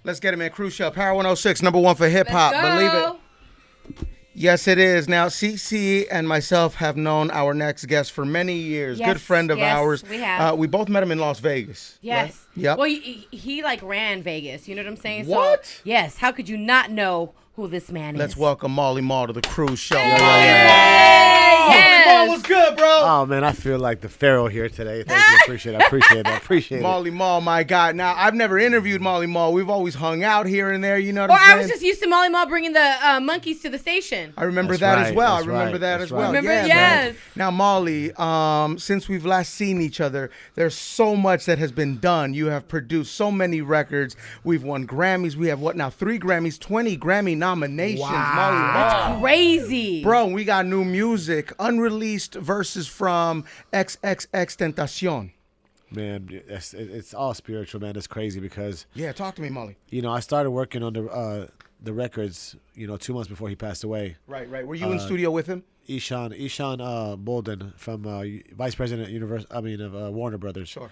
Let's get it, man. Cruz Show, Power 106, number one for hip hop. Believe it. Yes, it is. Now, CC and myself have known our next guest for many years. Yes, good friend of ours. We have. We both met him in Las Vegas. Yes. Right? Yep. Well, he like ran Vegas. You know what I'm saying? What? So, yes. How could you not know who this man is? Let's welcome Molly Mall to the Cruz Show. Yes. Molly Mall, what's good, bro? Oh, man, I feel like the pharaoh here today. Thank you. Appreciate it. Molly Mall, my God. Now, I've never interviewed Molly Mall. We've always hung out here and there, you know what I'm saying? I was just used to Molly Mall bringing the monkeys to the station. I remember That's that right, as well. I that's remember right, that that's as well. right. Remember? Yeah, Yes. man. Now, Molly, since we've last seen each other, there's so much that has been done. You have produced so many records. We've won Grammys. We have, 3 Grammys, 20 Grammy nominations. Wow. Molly Mall. That's crazy. Bro, we got new music. Unreleased verses from Xxxtentacion. Man, it's all spiritual, man. It's crazy because, Yeah, talk to me, Molly. I started working on the records, 2 months before he passed away. Right. Were you in studio with him? Ishan Bolden from Vice President of Warner Brothers. Sure.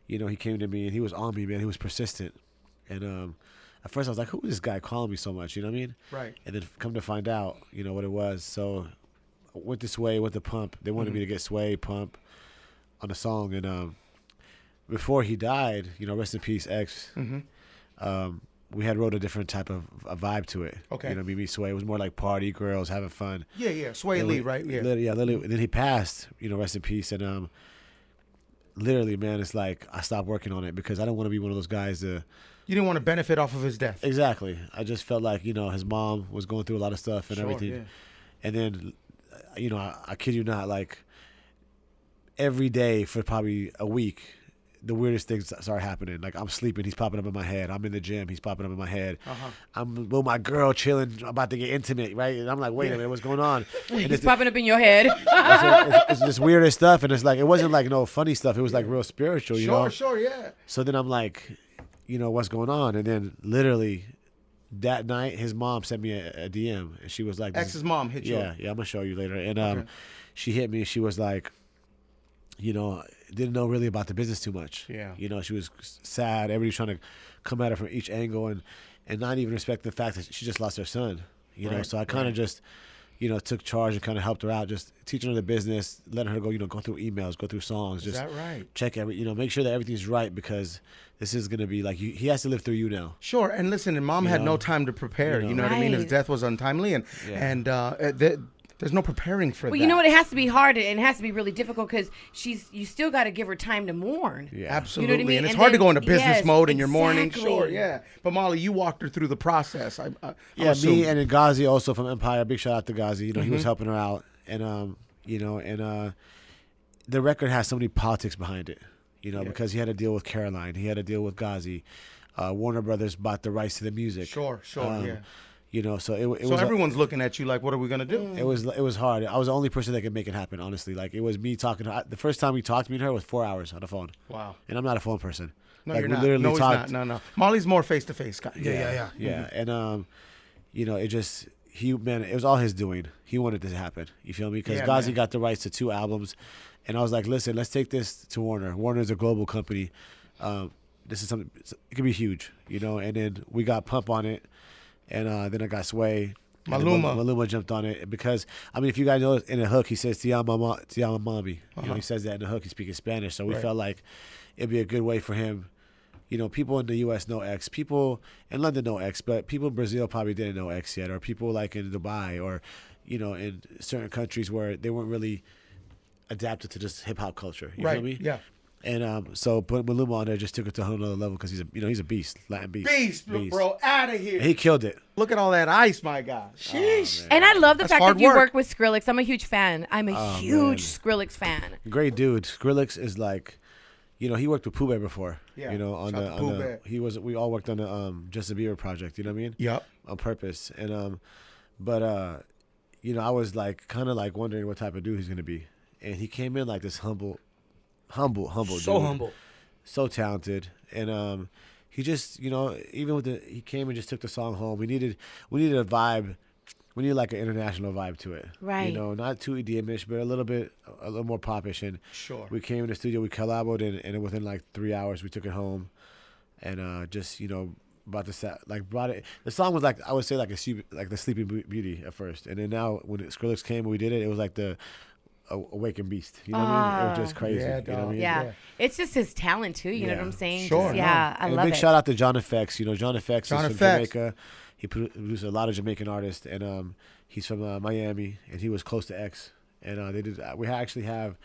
He came to me and he was on me, man. He was persistent. And at first I was like, who is this guy calling me so much? You know what I mean? Right. And then come to find out, what it was. So went to Sway, went to Pump. They wanted me to get Sway, Pump on the song. And before he died, rest in peace, X, we had wrote a different type of a vibe to it. Okay. Me, Sway. It was more like party, girls, having fun. Yeah. Sway Lee, right? Yeah. Literally. And then he passed, rest in peace. And literally, man, it's like I stopped working on it because I don't want to be one of those guys to... You didn't want to benefit off of his death. Exactly. I just felt like, his mom was going through a lot of stuff and everything. Yeah. And then, I kid you not, like every day for probably a week, the weirdest things start happening. Like I'm sleeping, he's popping up in my head. I'm in the gym, he's popping up in my head. I'm with my girl chilling, about to get intimate, right? And I'm like, wait a minute, what's going on? And He's popping up in your head. it's this weirdest stuff. And it's like, it wasn't like no funny stuff. It was like real spiritual, you know? Sure, yeah. So then I'm like, what's going on? And then literally that night, his mom sent me a DM. And she was like... Ex's mom hit you. Yeah, I'm going to show you later. And she hit me and she was like, didn't know really about the business too much. Yeah. She was sad. Everybody's trying to come at her from each angle and not even respect the fact that she just lost her son. Right, So I kind of just... took charge and kind of helped her out, just teaching her the business, letting her go, go through emails, go through songs. Is that right? Check make sure that everything's right because this is going to be like, he has to live through you now. Sure, and listen, and mom had no time to prepare, you know what I mean? His Right. death was untimely, and there's no preparing for that. Well, you know what? It has to be hard and it has to be really difficult because you still got to give her time to mourn. Yeah. Absolutely, You know what I mean? and it's And hard to then- go into business yes, mode in your morning. exactly. Sure, yeah. But Molly, you walked her through the process. I'm Yeah, assuming. me and then Ghazi also from Empire. Big shout out to Ghazi. He was helping her out, and the record has so many politics behind it. Because he had to deal with Caroline, he had to deal with Ghazi. Warner Brothers bought the rights to the music. Sure, yeah. So it So was everyone's looking at you like, what are we gonna do? it was hard. I was the only person that could make it happen. Honestly, like it was me talking to her. The first time we talked, me and her was 4 hours on the phone. Wow. And I'm not a phone person. No, Like, you're we not. literally No, he's talked- not. No. Molly's more face to face guy. Yeah. Yeah, and it just it was all his doing. He wanted this to happen. You feel me? Because Yeah, Ghazi man. got the rights to 2 albums, and I was like, listen, let's take this to Warner. Warner's a global company. This is something. It could be huge, And then we got Pump on it, and then I got Sway. And then Maluma jumped on it because if you guys know in the hook he says "Te amo, mami." He says that in the hook. He's speaking Spanish, so we felt like it'd be a good way for him. People in the U.S. know X. People in London know X, but people in Brazil probably didn't know X yet, or people like in Dubai, or in certain countries where they weren't really adapted to this hip hop culture. You feel me? Yeah. And so putting Maluma on there just took it to a whole nother level because he's a beast, Latin beast. Bro, out of here. And he killed it. Look at all that ice, my God. Sheesh. And I love the That's fact hard that you work. work with Skrillex. I'm a huge fan. I'm a huge Skrillex fan. Great dude. Skrillex is like, he worked with Pooh Bear before. Yeah. On Shout out to Pooh Bear. we all worked on the Justin Bieber project. You know what I mean? Yep. On purpose. And but I was like kind of like wondering what type of dude he's gonna be, and he came in like this humble So dude. humble. So talented, and he just even with he came and just took the song home. We needed a vibe. We needed like an international vibe to it. Right. Not too EDM-ish, but a little more pop-ish. And Sure. we came in the studio, we collaborated, and within like 3 hours we took it home, and just brought it. The song was like, I would say like the Sleeping Beauty at first, and then now when Skrillex came and we did it, it was like the Awakened Beast. You know what I mean? It was just crazy. Yeah, you know what I mean? Yeah. It's just his talent too. You know what I'm saying? Sure. Just, yeah, I And love a big it. shout out to John FX. You know, John FX is from FX. Jamaica. He produced a lot of Jamaican artists, and he's from Miami, and he was close to X. And they did. We actually have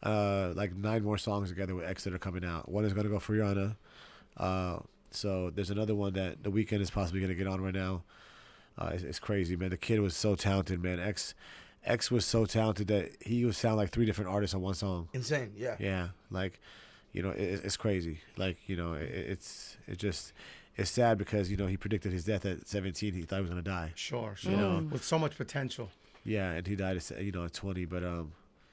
like 9 more songs together with X that are coming out. One is gonna go for Rihanna. So there's another one that The Weeknd is possibly gonna get on right now. It's crazy, man. The kid was so talented, man. X was so talented that he would sound like 3 different artists on one song. Insane. Yeah. Yeah, like, you know, it's crazy. Like, you know, it's sad because, you know, he predicted his death at 17. He thought he was gonna die. Sure. You know, With so much potential. yeah, and he died at, you know, at 20. But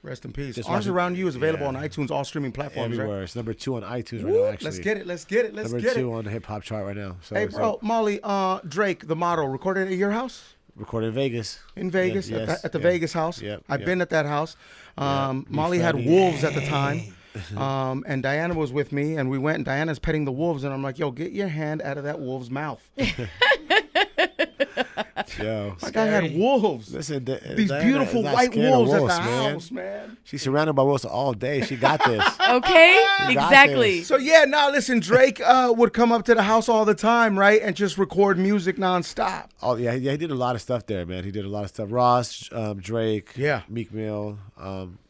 Rest in peace. Just Arms watching- Around You is available yeah. on iTunes, all streaming platforms. everywhere. Right? It's number 2 on iTunes right Woo, now. Actually, let's get it. Let's get it. Let's number get 2 it. on the hip hop chart right now. So, Hey, bro, Molly, Drake, the model, recorded at your house? recorded in Vegas. In Vegas, Yes, at the yeah. Vegas house. Yep, I've yep. been at that house. Me, Molly had Freddie. wolves at the time. And Diana was with me, and we went, and Diana's petting the wolves, and I'm like, yo, get your hand out of that wolf's mouth. Yo, My guy had wolves. listen, These Diana beautiful is not white scared of wolves at wolves, the man. house, man. She's surrounded by wolves all day. She got this. Okay, You got exactly. this. So yeah, now listen, Drake would come up to the house all the time, right, and just record music nonstop. Oh yeah, he did a lot of stuff there, man. He did a lot of stuff. Ross, Drake, Yeah. Meek Mill,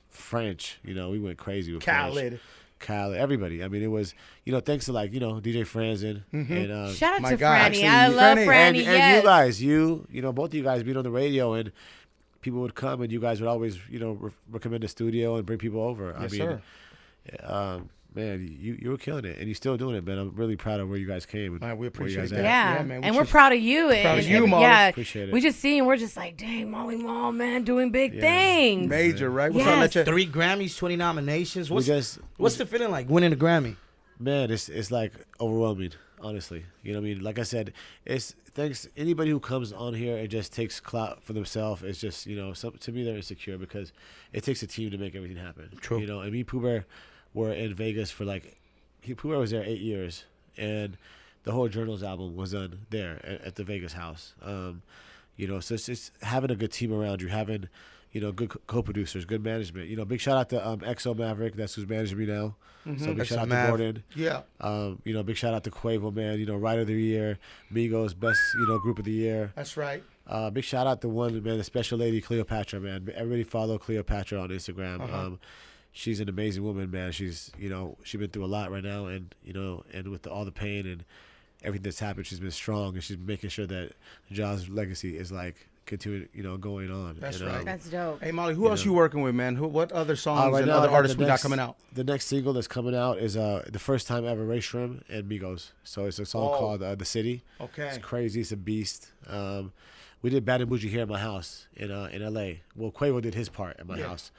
French. You know, we went crazy with French. Khaled, everybody. I mean, it was, you know, thanks to like, you know, DJ Franzen and Shout out My to guy, Franny. actually, I love Franny. Franny. and Yes. you guys, you know, both of you guys being on the radio, and people would come, and you guys would always, you know, recommend the studio and bring people over. Yes, I mean, man, you were killing it, and you're still doing it, man. I'm really proud of where you guys came. Man, we where you appreciate guys that. at. Yeah, Yeah, man, we and we're should- proud of you. Proud of and, you, and- Molly. Yeah, Appreciate it. we just see and we're just like, dang, Molly Mall, man, doing big Yeah. things. Major, right? What's Yes. up, Leche? 3 Grammys, 20 nominations. We just, What's the feeling like winning a Grammy? man, it's like overwhelming, honestly. You know what I mean? Like I said, it's thanks anybody who comes on here and just takes clout for themselves. It's just, you know, to me they're insecure because it takes a team to make everything happen. True. You know, and me and Pooh Bear were in Vegas for like, Pooh Bear was there 8 years, and the whole Journals album was done there at the Vegas house. You know, so it's just having a good team around you, having, you know, good co-producers, good management. You know, big shout out to Exo Maverick, that's who's managing me now. So big Exo shout out Mav. to Gordon. Yeah. You know, big shout out to Quavo, man. You know, Writer of the Year, Migos, best, you know, group of the year. That's right. Big shout out to one, man, the special lady, Cleopatra, man. Everybody follow Cleopatra on Instagram. She's an amazing woman, man. She's, you know, she's been through a lot right now, and, you know, and with all the pain and everything that's happened, she's been strong, and she's making sure that Ja's legacy is like continuing, you know, going on. That's And, right. That's dope. Hey, Molly, who else you working with, man? What other songs right and now, other I got artists the we got next- coming out? The next single that's coming out is the first time ever Ray Shrim and Migos. So it's a song Whoa. called The City. Okay. It's crazy. It's a beast. We did Bad and Bougie here at my house in L.A. Well, Quavo did his part at my house.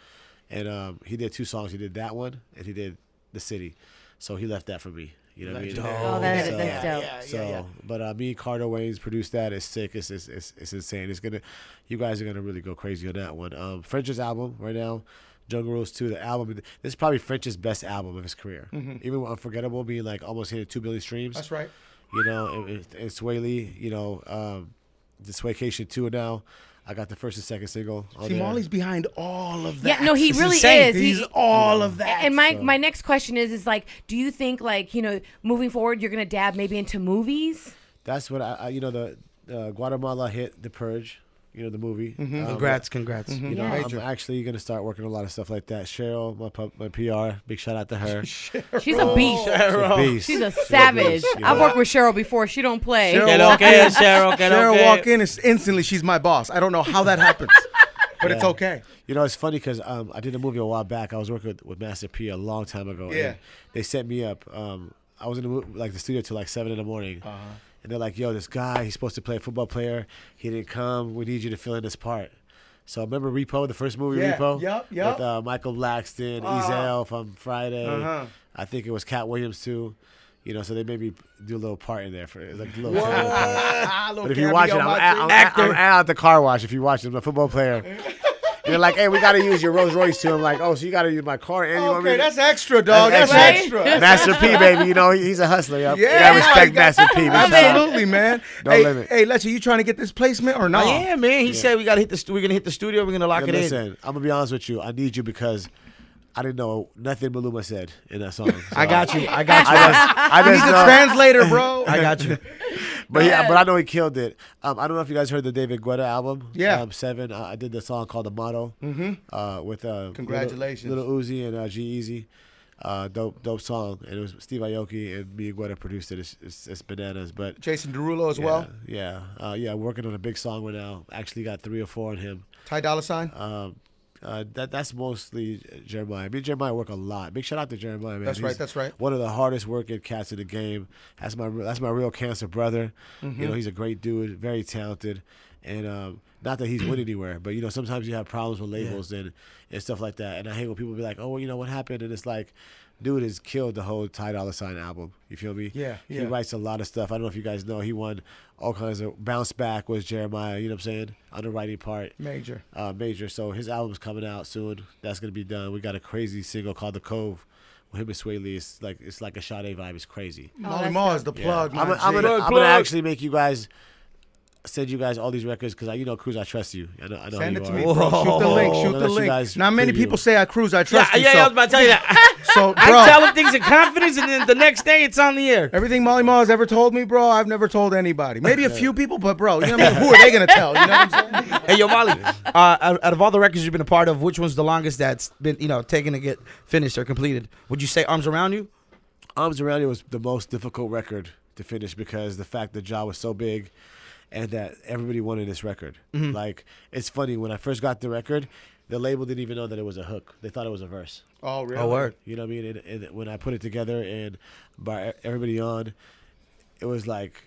And he did 2 songs. He did that one, and he did The City. So he left that for me. You know what I mean? Oh, that's dope. So, but me and Carter Waynes produced that. It's sick. It's insane. It's gonna, you guys are gonna really go crazy on that one. French's album right now, Jungle Rules 2. The album. This is probably French's best album of his career. Even with Unforgettable being like almost hitting 2 billion streams. That's right. You know, and Sway Lee. You know, the Swaycation 2 now. I got the first and second single. On See, there. Molly's behind all of that. Yeah, no, he It's really insane. is. He's all of that. And my next question is like, do you think like, you know, moving forward, you're gonna dab maybe into movies? That's what I you know, the Guatemala hit The Purge. You know, the movie. Congrats. You know, Yeah. I'm actually going to start working on a lot of stuff like that. Cheryl, my PR, big shout out to her. She's a beast. She's a beast. She's a savage. beast, you I've know. worked with Cheryl before. She don't play. Cheryl Que lo walk que, in, Cheryl, que lo Cheryl que. walk in, and instantly she's my boss. I don't know how that happens, but it's Yeah. okay. You know, it's funny because I did a movie a while back. I was working with Master P a long time ago. Yeah. And they set me up. I was in the studio till like 7 in the morning. And they're like, yo, this guy, he's supposed to play a football player. He didn't come. We need you to fill in this part. So remember Repo, the first movie, Yeah, Repo? yup. With Michael Blackston, Ezel from Friday. I think it was Cat Williams too. You know, so they made me do a little part in there for like a little cameo part. But if you watch it, I'm out at the car wash. If you watch it, I'm a football player. They're like, hey, we got to use your Rolls Royce too. I'm like, oh, so you got to use my car. And you want me Okay, to- that's extra, dog. That's Right? extra. Master P, baby. You know, he's a hustler. Yo. Yeah, you gotta respect you got- Master P. man. Absolutely, man. No hey, limit. hey, Leche, you trying to get this placement or not? Yeah, man. He said we gotta hit the. We're gonna hit the studio. We're gonna lock Yo, it in. listen, I'm gonna be honest with you. I need you because I didn't know nothing Maluma said in that song. So I got you. I got you. I He's just a know. translator, bro. I got you. But yeah, but I know he killed it. I don't know if you guys heard the David Guetta album. Yeah. 7. I did the song called The Motto. With Congratulations. Little Uzi and G-Eazy. Dope song. And it was Steve Aoki and me and Guetta produced it. It's bananas. But Jason Derulo as yeah, well. Yeah, working on a big song right now. Actually got 3 or 4 on him. Ty Dolla $ign. That's mostly Jeremiah. Me and Jeremiah work a lot. Big shout out to Jeremiah, man. That's right, He's that's right. One of the hardest working cats in the game. That's my real cancer brother. You know, he's a great dude, very talented, and not that he's went anywhere, but you know, sometimes you have problems with labels and stuff like that. And I hate when people be like, oh, well, you know what happened, and it's like, dude has killed the whole Ty Dolla $ign album. You feel me? Yeah. He writes a lot of stuff. I don't know if you guys know. He won all kinds of Bounce Back was Jeremiah. You know what I'm saying? On the writing part. Major. Major. So his album's coming out soon. That's gonna be done. We got a crazy single called The Cove with him and Sway Lee. It's like a Sade vibe. It's crazy. Molly that's Mall dope. is the Yeah. plug. I'm my G. gonna actually make you guys send you guys all these records because you know Cruz, I trust you. I know Send you it to are. me, bro. Shoot the link. Shoot I'll the let you link. guys Not many preview. people say I Cruz. I trust Yeah, you. I So, was about to tell you that. so, I bro, tell him things in confidence, and then the next day it's on the air. everything Molly Mall has ever told me, bro, I've never told anybody. Maybe a few people, but bro, you know what I mean? Who are they gonna tell? You know what I'm saying? Hey, yo, Molly. Out of all the records you've been a part of, which one's the longest that's been taken to get finished or completed? Would you say Arms Around You? Arms Around You was the most difficult record to finish because the fact the job was so big and that everybody wanted this record. Like, it's funny, when I first got the record, the label didn't even know that it was a hook. They thought it was a verse. Oh, really? Oh, word. You know what I mean? And when I put it together and brought everybody on, it was like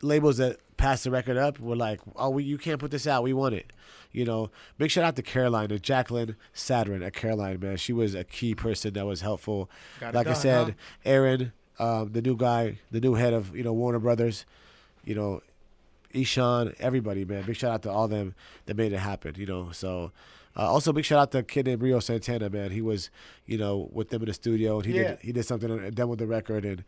labels that passed the record up were like, oh, you can't put this out. We want it. You know, big shout out to Caroline, to Jacqueline Sadrin at Caroline, man. She was a key person that was helpful. Got it Like I done, said, huh? Aaron, the new guy, the new head of, Warner Brothers, Ishan, everybody, man. Big shout out to all them that made it happen, So, also big shout out to a kid named Rio Santana, man. He was, with them in the studio, and he did something done with the record, and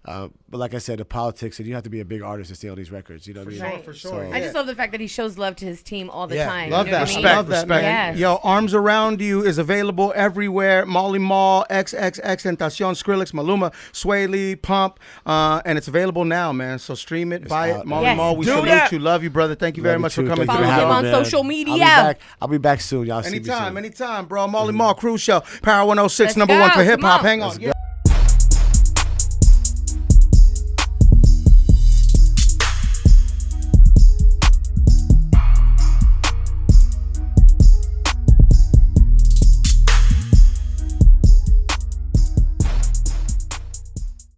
but like I said, the politics, and you have to be a big artist to stay on these records. You know what I mean? Right. For sure. So- I just love the fact that he shows love to his team all the Yeah. time. Love you know that. what I mean? Love that, Respect. man. Yes. Yo, Arms Around You is available everywhere. Molly Mall, Xxxtentacion, Skrillex, Maluma, Sway Lee, Pump, and it's available now, man. So stream it, buy it. out, Molly Yes. Mall, we Do salute that. you. Love you, brother. Thank you very Love you much for too. coming Thank through. you for Follow him having on me, man. social media. I'll be back soon. Y'all see me soon. Anytime, bro. Molly Mall, Cruise Show, Power 106, Let's number one go. for hip hop. Come on. Hang on. Let's Yeah.